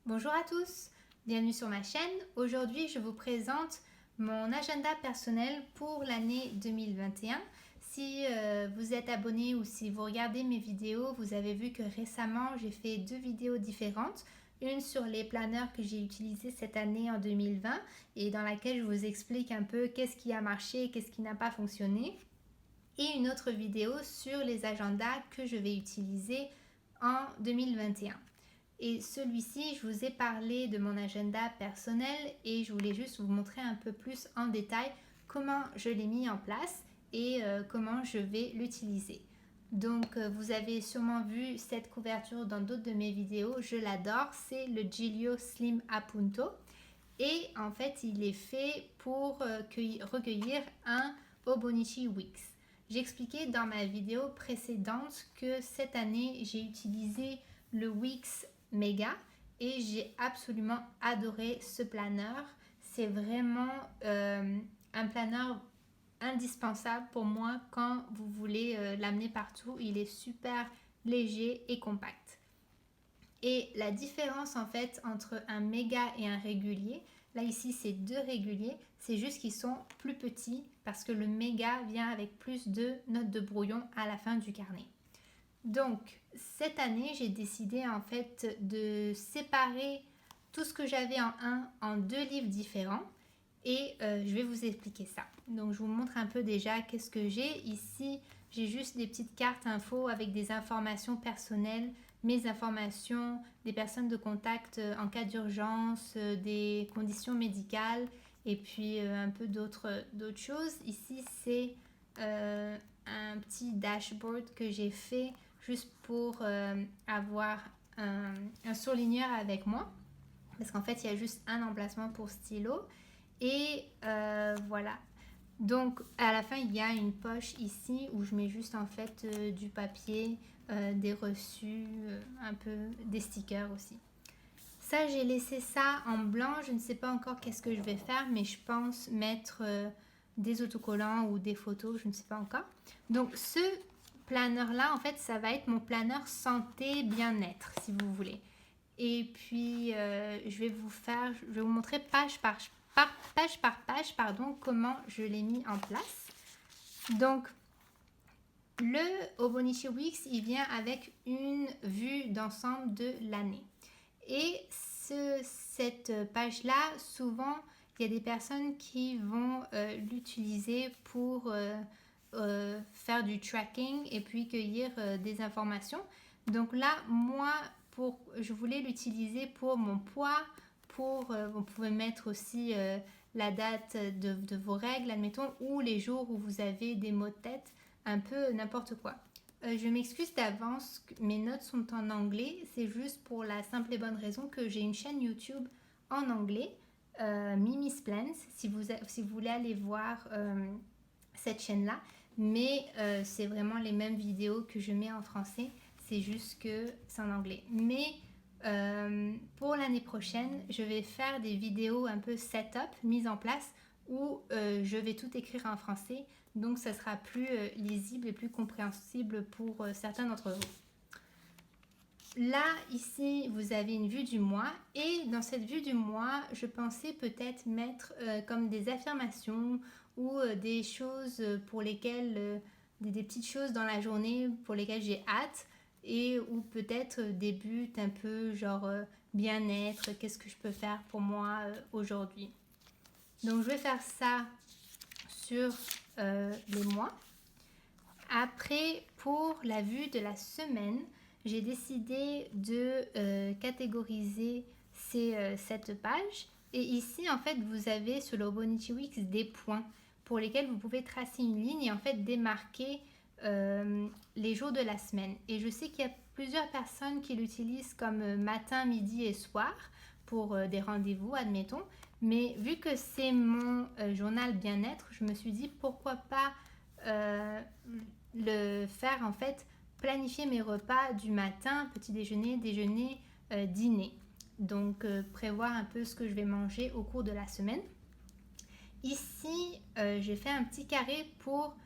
Bonjour à tous, bienvenue sur ma chaîne. Aujourd'hui, je vous présente mon agenda personnel pour l'année 2021. Si vous êtes abonné ou si vous regardez mes vidéos, vous avez vu que récemment, j'ai fait 2 vidéos différentes. Une sur les planeurs que j'ai utilisés cette année en 2020 et dans laquelle je vous explique un peu qu'est-ce qui a marché et qu'est-ce qui n'a pas fonctionné. Et une autre vidéo sur les agendas que je vais utiliser en 2021. Et celui-ci, je vous ai parlé de mon agenda personnel et je voulais juste vous montrer un peu plus en détail comment je l'ai mis en place et comment je vais l'utiliser. Donc vous avez sûrement vu cette couverture dans d'autres de mes vidéos, je l'adore, c'est le Giglio Slim Appunto et en fait il est fait pour recueillir un Hobonichi Wix. J'ai expliqué dans ma vidéo précédente que cette année j'ai utilisé le Wix Mega et j'ai absolument adoré ce planeur. C'est vraiment un planeur indispensable pour moi quand vous voulez l'amener partout. Il est super léger et compact. Et la différence en fait entre un méga et un régulier, là ici c'est 2 réguliers, c'est juste qu'ils sont plus petits parce que le méga vient avec plus de notes de brouillon à la fin du carnet. Donc cette année j'ai décidé en fait de séparer tout ce que j'avais en 2 livres différents et je vais vous expliquer ça. Donc je vous montre un peu déjà qu'est-ce que j'ai. Ici j'ai juste des petites cartes infos avec des informations personnelles, mes informations, des personnes de contact en cas d'urgence, des conditions médicales et puis un peu d'autres choses. Ici c'est un petit dashboard que j'ai fait juste pour avoir un surligneur avec moi parce qu'en fait il y a juste un emplacement pour stylo et voilà. Donc à la fin il y a une poche ici où je mets juste en fait du papier, des reçus, un peu des stickers aussi. Ça j'ai laissé ça en blanc, je ne sais pas encore qu'est-ce que je vais faire mais je pense mettre des autocollants ou des photos, je ne sais pas encore. Donc ce planeur là en fait ça va être mon planeur santé bien-être si vous voulez. Et puis je vais vous montrer page par page comment je l'ai mis en place. Donc le Hobonichi Wix il vient avec une vue d'ensemble de l'année. Et cette page là souvent il y a des personnes qui vont l'utiliser pour faire du tracking et puis cueillir des informations. Donc là, moi, je voulais l'utiliser pour mon poids, vous pouvez mettre aussi la date de vos règles, admettons, ou les jours où vous avez des maux de tête, un peu n'importe quoi. Je m'excuse d'avance, mes notes sont en anglais, c'est juste pour la simple et bonne raison que j'ai une chaîne YouTube en anglais, Mimi's Plans, si vous voulez aller voir cette chaîne-là, mais c'est vraiment les mêmes vidéos que je mets en français, c'est juste que c'est en anglais. Mais pour l'année prochaine, je vais faire des vidéos un peu setup, mise en place, où je vais tout écrire en français, donc ça sera plus lisible et plus compréhensible pour certains d'entre vous. Là, ici, vous avez une vue du mois et dans cette vue du mois, je pensais peut-être mettre comme des affirmations ou des choses pour lesquelles, des petites choses dans la journée pour lesquelles j'ai hâte et ou peut-être des buts un peu genre bien-être, qu'est-ce que je peux faire pour moi aujourd'hui. Donc je vais faire ça sur les mois. Après, pour la vue de la semaine, j'ai décidé de catégoriser cette page. Et ici, en fait, vous avez sur le Hobonichi Wix des points pour lesquels vous pouvez tracer une ligne et en fait démarquer les jours de la semaine. Et je sais qu'il y a plusieurs personnes qui l'utilisent comme matin, midi et soir pour des rendez-vous, admettons. Mais vu que c'est mon journal bien-être, je me suis dit pourquoi pas le faire en fait, planifier mes repas du matin, petit déjeuner, déjeuner, dîner. Donc prévoir un peu ce que je vais manger au cours de la semaine. Ici, j'ai fait un petit carré pour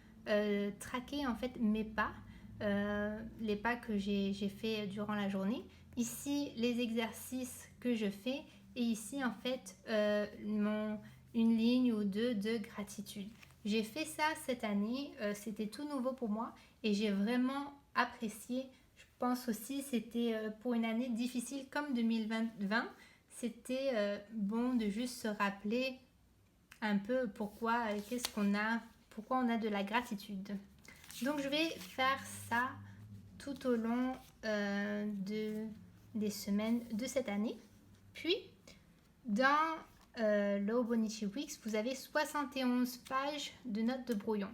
traquer en fait mes pas, les pas que j'ai fait durant la journée. ici les exercices que je fais et ici en fait une ligne ou deux de gratitude. J'ai fait ça cette année, c'était tout nouveau pour moi et j'ai vraiment apprécié. Je pense aussi c'était pour une année difficile comme 2020, c'était bon de juste se rappeler un peu pourquoi on a de la gratitude. Donc je vais faire ça tout au long des semaines de cette année. Puis dans l'Obonichi Weeks, vous avez 71 pages de notes de brouillon.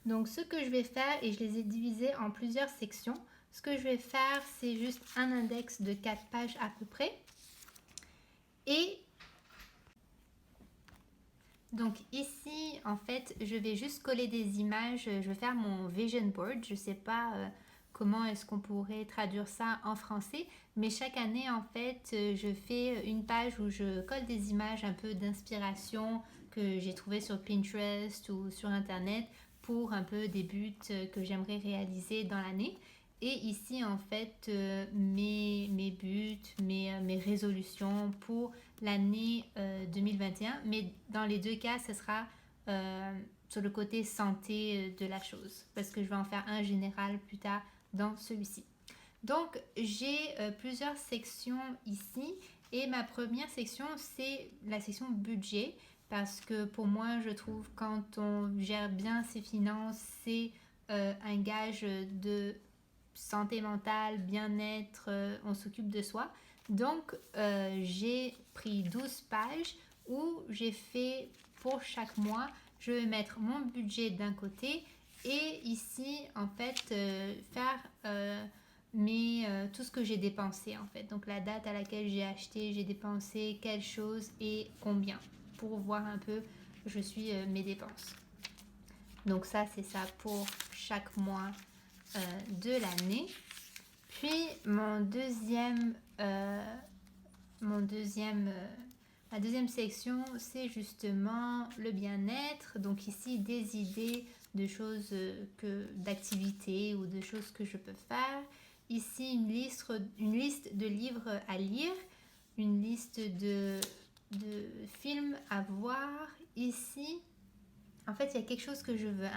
Donc ce que je vais faire, et je les ai divisées en plusieurs sections, ce que je vais faire, c'est juste un index de 4 pages à peu près. Et donc ici, en fait, je vais juste coller des images. Je vais faire mon vision board. Je ne sais pas comment est-ce qu'on pourrait traduire ça en français. Mais chaque année, en fait, je fais une page où je colle des images un peu d'inspiration que j'ai trouvées sur Pinterest ou sur Internet pour un peu des buts que j'aimerais réaliser dans l'année. Et ici, en fait, mes buts, mes résolutions pour l'année 2021. Mais dans les deux cas, ce sera sur le côté santé de la chose. Parce que je vais en faire un général plus tard dans celui-ci. Donc, j'ai plusieurs sections ici. Et ma première section, c'est la section budget. Parce que pour moi, je trouve quand on gère bien ses finances, c'est un gage de santé mentale, bien-être, on s'occupe de soi. Donc, j'ai pris 12 pages où j'ai fait pour chaque mois, je vais mettre mon budget d'un côté et ici, en fait, faire tout ce que j'ai dépensé, en fait. Donc, la date à laquelle j'ai acheté, j'ai dépensé quelle chose et combien pour voir un peu, je suis mes dépenses. Donc, ça, c'est ça pour chaque mois de l'année. Puis ma deuxième section, c'est justement le bien-être. Donc ici, des idées de choses d'activités ou de choses que je peux faire. Ici, une liste de livres à lire, une liste de films à voir. Ici, en fait, il y a quelque chose que je veux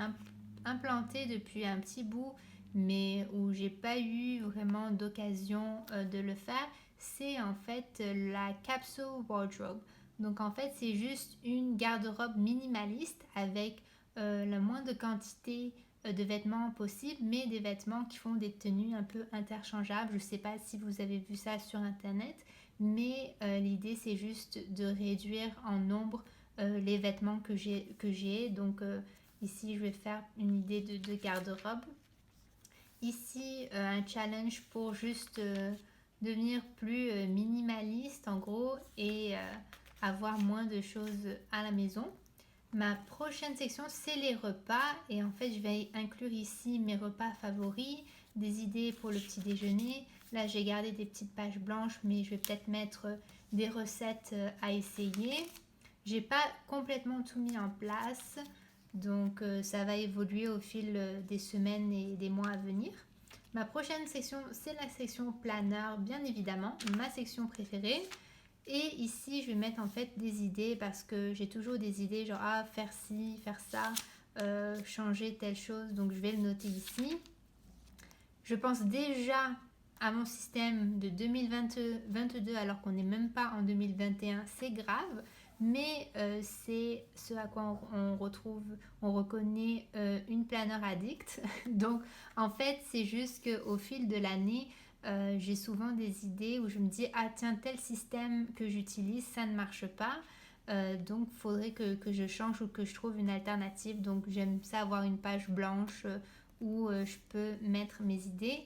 implanter depuis un petit bout, mais où j'ai pas eu vraiment d'occasion de le faire, c'est en fait la capsule wardrobe. Donc en fait, c'est juste une garde-robe minimaliste avec la moindre quantité de vêtements possible, mais des vêtements qui font des tenues un peu interchangeables. Je sais pas si vous avez vu ça sur internet, mais l'idée c'est juste de réduire en nombre les vêtements que j'ai. Donc ici, je vais faire une idée de garde-robe. Ici, un challenge pour juste devenir plus minimaliste en gros et avoir moins de choses à la maison. Ma prochaine section, c'est les repas et en fait, je vais inclure ici mes repas favoris, des idées pour le petit déjeuner. Là, j'ai gardé des petites pages blanches, mais je vais peut-être mettre des recettes à essayer. J'ai pas complètement tout mis en place, donc ça va évoluer au fil des semaines et des mois à venir. Ma prochaine section, c'est la section planeur, bien évidemment, ma section préférée. Et ici, je vais mettre en fait des idées parce que j'ai toujours des idées genre faire ci, faire ça, changer telle chose. Donc je vais le noter ici. Je pense déjà à mon système de 2022 alors qu'on n'est même pas en 2021. C'est grave, mais c'est ce à quoi on reconnaît une planeur addict. Donc en fait, c'est juste qu'au fil de l'année, j'ai souvent des idées où je me dis tiens, tel système que j'utilise ça ne marche pas, donc il faudrait que je change ou que je trouve une alternative. Donc j'aime ça avoir une page blanche où je peux mettre mes idées.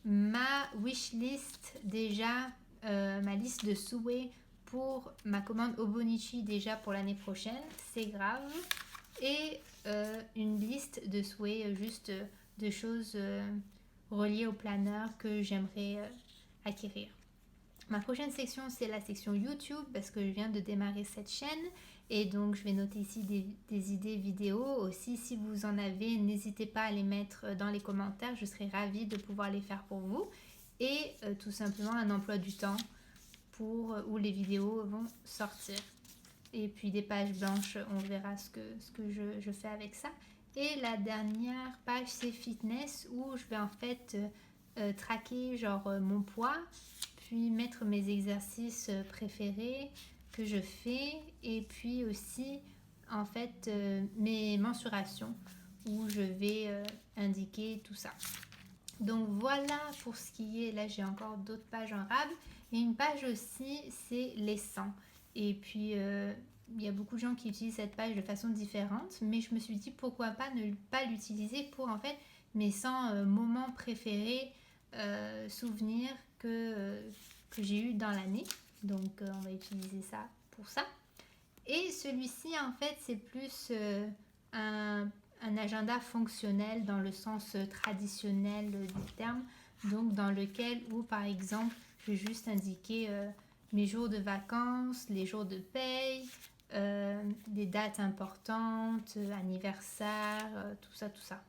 Ma wishlist déjà, ma liste de souhaits pour ma commande Obonichi déjà pour l'année prochaine, c'est grave, et une liste de souhaits juste de choses reliées au planeur que j'aimerais acquérir. Ma prochaine section, c'est la section YouTube parce que je viens de démarrer cette chaîne et donc je vais noter ici des idées vidéo aussi. Si vous en avez, n'hésitez pas à les mettre dans les commentaires, je serai ravie de pouvoir les faire pour vous. et tout simplement un emploi du temps où les vidéos vont sortir. Et puis des pages blanches, on verra ce que je fais avec ça. Et la dernière page, c'est fitness, où je vais en fait traquer mon poids, puis mettre mes exercices préférés que je fais, et puis aussi en fait mes mensurations, où je vais indiquer tout ça. Donc voilà pour ce qui est, là j'ai encore d'autres pages en rab, et une page aussi c'est les 100. Et puis il y a beaucoup de gens qui utilisent cette page de façon différente, mais je me suis dit pourquoi pas ne pas l'utiliser pour en fait mes 100 moments préférés, souvenirs que j'ai eu dans l'année. Donc on va utiliser ça pour ça. Et celui-ci en fait c'est plus un agenda fonctionnel dans le sens traditionnel du terme, donc dans lequel où par exemple je vais juste indiquer mes jours de vacances, les jours de paye, des dates importantes, anniversaires, tout ça.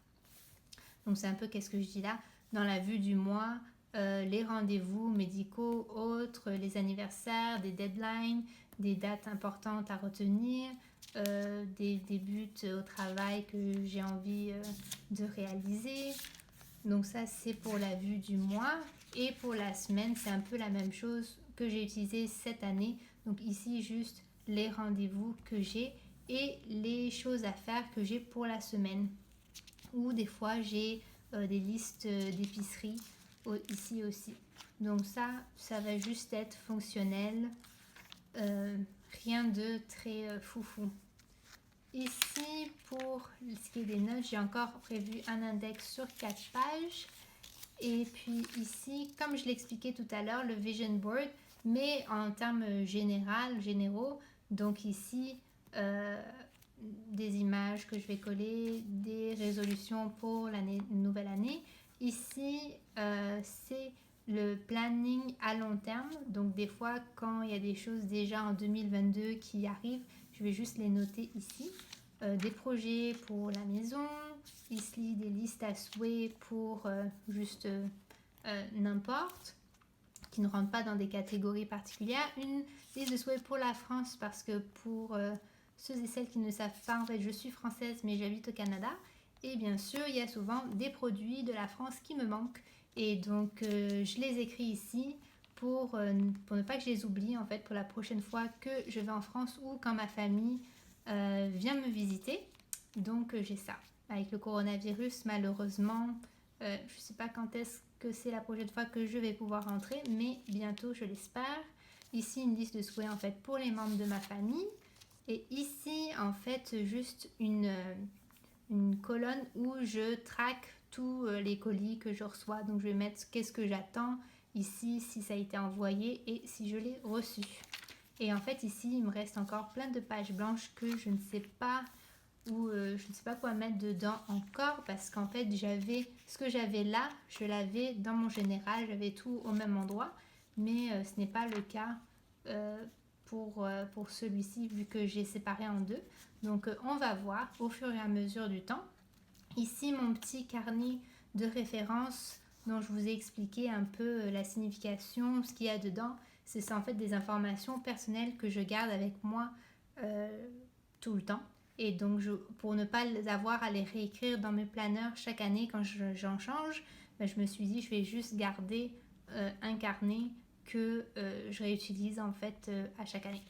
Donc c'est un peu qu'est-ce que je dis là, dans la vue du mois, les rendez-vous médicaux, autres, les anniversaires, des deadlines, des dates importantes à retenir, des buts au travail que j'ai envie de réaliser. Donc ça c'est pour la vue du mois. Et pour la semaine, c'est un peu la même chose que j'ai utilisé cette année. Donc ici juste les rendez-vous que j'ai et les choses à faire que j'ai pour la semaine. Ou des fois j'ai des listes d'épicerie ici aussi. Donc ça va juste être fonctionnel. Rien de très foufou. Ici, pour ce qui est des notes, j'ai encore prévu un index sur 4 pages. Et puis ici, comme je l'expliquais tout à l'heure, le vision board, mais en termes généraux. Donc ici, des images que je vais coller, des résolutions pour nouvelle année. Ici, c'est le planning à long terme. Donc des fois, quand il y a des choses déjà en 2022 qui arrivent, je vais juste les noter ici. Des projets pour la maison, ici des listes à souhait pour juste n'importe, qui ne rentrent pas dans des catégories particulières. Une liste de souhaits pour la France, parce que pour ceux et celles qui ne savent pas, en fait je suis française mais j'habite au Canada. Et bien sûr, il y a souvent des produits de la France qui me manquent. Et donc, je les écris ici pour ne pas que je les oublie, en fait, pour la prochaine fois que je vais en France ou quand ma famille vient me visiter. Donc, j'ai ça. Avec le coronavirus, malheureusement, je ne sais pas quand est-ce que c'est la prochaine fois que je vais pouvoir rentrer, mais bientôt, je l'espère. Ici, une liste de souhaits, en fait, pour les membres de ma famille. Et ici, en fait, juste une colonne où je traque tous les colis que je reçois. Donc je vais mettre qu'est-ce que j'attends ici, si ça a été envoyé et si je l'ai reçu. Et en fait ici il me reste encore plein de pages blanches que je ne sais pas je ne sais pas quoi mettre dedans encore, parce qu'en fait ce que j'avais là, je l'avais dans mon général, j'avais tout au même endroit, mais ce n'est pas le cas pour celui-ci, vu que j'ai séparé en deux. Donc on va voir au fur et à mesure du temps. Ici mon petit carnet de référence dont je vous ai expliqué un peu la signification, ce qu'il y a dedans. C'est en fait des informations personnelles que je garde avec moi tout le temps. Et donc pour ne pas avoir à les réécrire dans mes planeurs chaque année quand j'en change, je me suis dit je vais juste garder un carnet que je réutilise en fait à chaque année.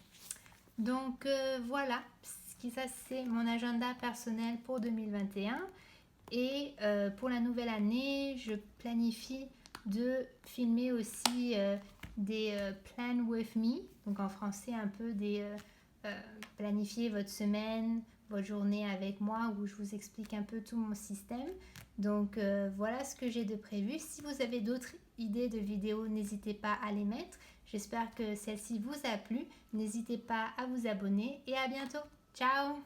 Donc voilà, ça c'est mon agenda personnel pour 2021. Et pour la nouvelle année, je planifie de filmer aussi des Plan With Me, donc en français un peu planifier votre semaine, votre journée avec moi, où je vous explique un peu tout mon système. Donc voilà ce que j'ai de prévu. Si vous avez d'autres idées de vidéos, n'hésitez pas à les mettre. J'espère que celle-ci vous a plu. N'hésitez pas à vous abonner et à bientôt. Ciao!